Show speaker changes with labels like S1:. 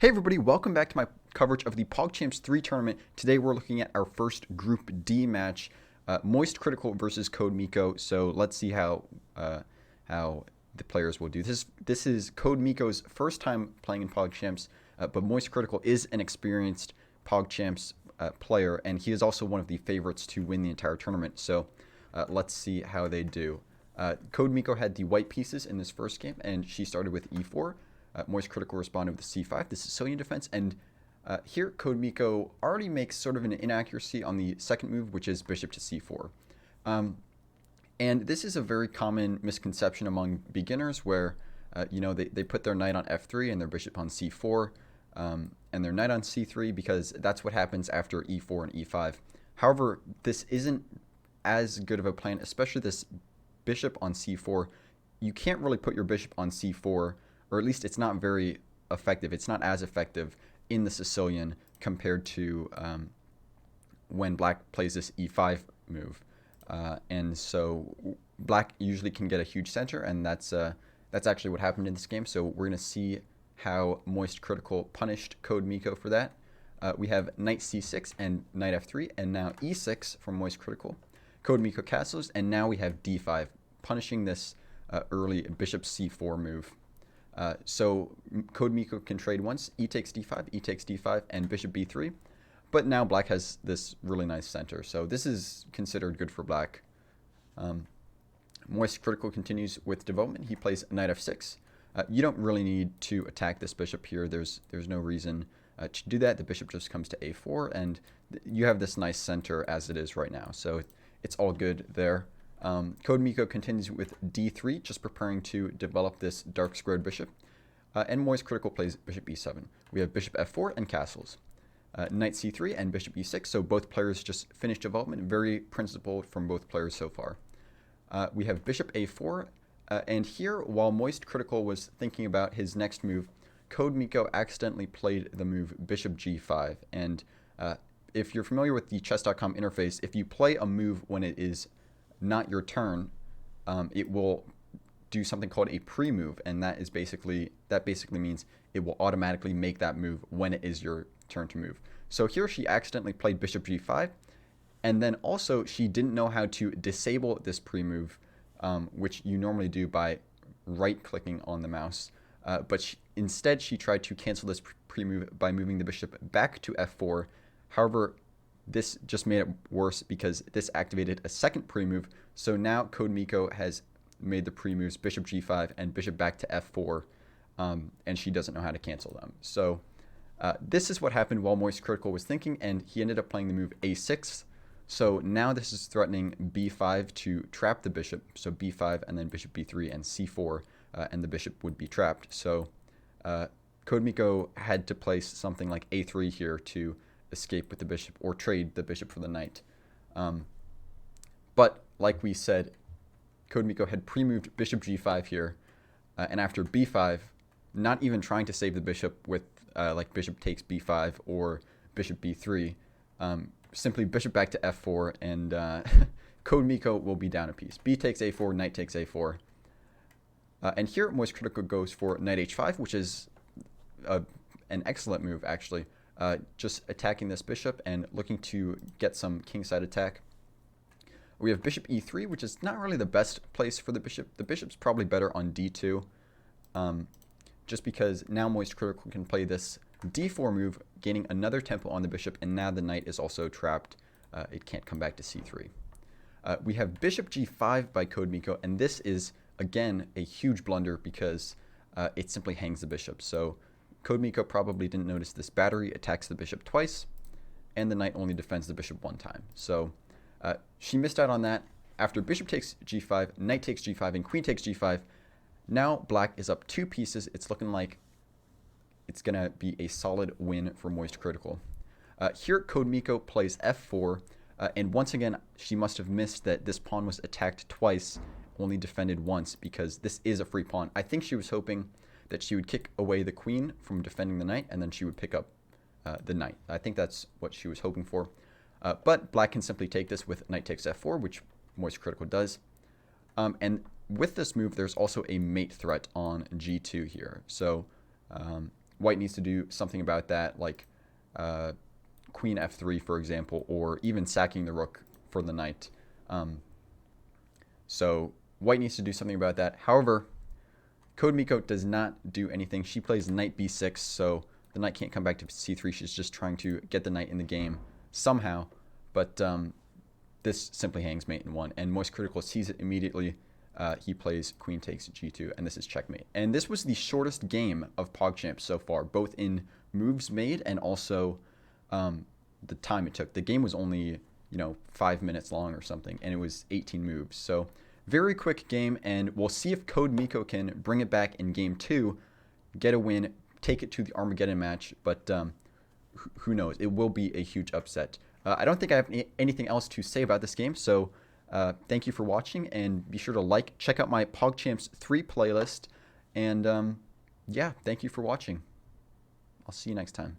S1: Hey everybody, welcome back to my coverage of the PogChamps 3 tournament. Today we're looking at our first Group D match, MoistCritical versus CodeMiko. So let's see how the players will do. This is CodeMiko's first time playing in PogChamps, but MoistCritical is an experienced PogChamps player, and he is also one of the favorites to win the entire tournament. So let's see how they do. CodeMiko had the white pieces in this first game, and she started with e4. MoistCritical responded with the c5, the Sicilian defense, and here CodeMiko already makes sort of an inaccuracy on the second move, which is bishop to c4. And this is a very common misconception among beginners where, they put their knight on f3 and their bishop on c4, and their knight on c3 because that's what happens after e4 and e5. However, this isn't as good of a plan, especially this bishop on c4. You can't really put your bishop on c4, or at least it's not very effective. It's not as effective in the Sicilian compared to when black plays this e5 move. And so black usually can get a huge center, and that's actually what happened in this game. So we're going to see how MoistCritical punished CodeMiko for that. We have knight c6 and knight f3, and now e6 from MoistCritical. CodeMiko castles, and now we have d5, punishing this early bishop c4 move. So CodeMiko can trade once, e takes d5, and bishop b3. But now black has this really nice center. So this is considered good for black. MoistCritical continues with development. He plays knight f6. You don't really need to attack this bishop here. There's no reason to do that. The bishop just comes to a4, and you have this nice center as it is right now. So it's all good there. CodeMiko continues with d3, just preparing to develop this dark squared bishop. And MoistCritical plays bishop e7. We have bishop f4 and castles. Knight c3 and bishop e6, so both players just finished development. Very principled from both players so far. We have bishop a4, and here, while MoistCritical was thinking about his next move, CodeMiko accidentally played the move bishop g5. And if you're familiar with the chess.com interface, if you play a move when it is not your turn, it will do something called a pre-move, and that basically means it will automatically make that move when it is your turn to move. So here she accidentally played bishop g5, and then also she didn't know how to disable this pre-move, which you normally do by right-clicking on the mouse. But instead she tried to cancel this pre-move by moving the bishop back to f4. However, this just made it worse because this activated a second pre-move. So now CodeMiko has made the pre-moves bishop g5 and bishop back to f4, and she doesn't know how to cancel them. So this is what happened while MoistCritical was thinking, and he ended up playing the move a6. So now this is threatening b5 to trap the bishop. So b5 and then bishop b3 and c4, and the bishop would be trapped. So CodeMiko had to place something like a3 here to escape with the bishop or trade the bishop for the knight. But like we said, CodeMiko had pre-moved bishop g5 here, and after b5, not even trying to save the bishop with like bishop takes b5 or bishop b3, simply bishop back to f4, and CodeMiko will be down a piece. B takes a4, knight takes a4. And here MoistCritical goes for knight h5, which is an excellent move, actually. Just attacking this bishop and looking to get some kingside attack. We have bishop e3, which is not really the best place for the bishop. The bishop's probably better on d2, just because now MoistCritical can play this d4 move, gaining another tempo on the bishop, and now the knight is also trapped. It can't come back to c3. We have bishop g5 by CodeMiko, and this is, again, a huge blunder because it simply hangs the bishop. So CodeMiko probably didn't notice this battery attacks the bishop twice, and the knight only defends the bishop one time. So she missed out on that. After bishop takes g5, knight takes g5, and queen takes g5, now black is up 2 pieces. It's looking like it's going to be a solid win for MoistCritical. Here CodeMiko plays f4, and once again, she must have missed that this pawn was attacked twice, only defended once, because this is a free pawn. I think she was hoping that she would kick away the queen from defending the knight, and then she would pick up the knight. I think that's what she was hoping for. But black can simply take this with knight takes f4, which MoistCritical does. And with this move, there's also a mate threat on g2 here. So white needs to do something about that, like queen f3, for example, or even sacking the rook for the knight. So white needs to do something about that. However, CodeMiko does not do anything. She plays knight b6, so the knight can't come back to c3. She's just trying to get the knight in the game somehow. But this simply hangs mate in 1, and MoistCritical sees it immediately. He plays queen takes g2, and this is checkmate. And this was the shortest game of PogChamps so far, both in moves made and also the time it took. The game was only 5 minutes long or something, and it was 18 moves. So very quick game, and we'll see if CodeMiko can bring it back in game 2, get a win, take it to the Armageddon match. But who knows? It will be a huge upset. I don't think I have anything else to say about this game, so thank you for watching, and be sure to check out my PogChamps 3 playlist, and yeah, thank you for watching. I'll see you next time.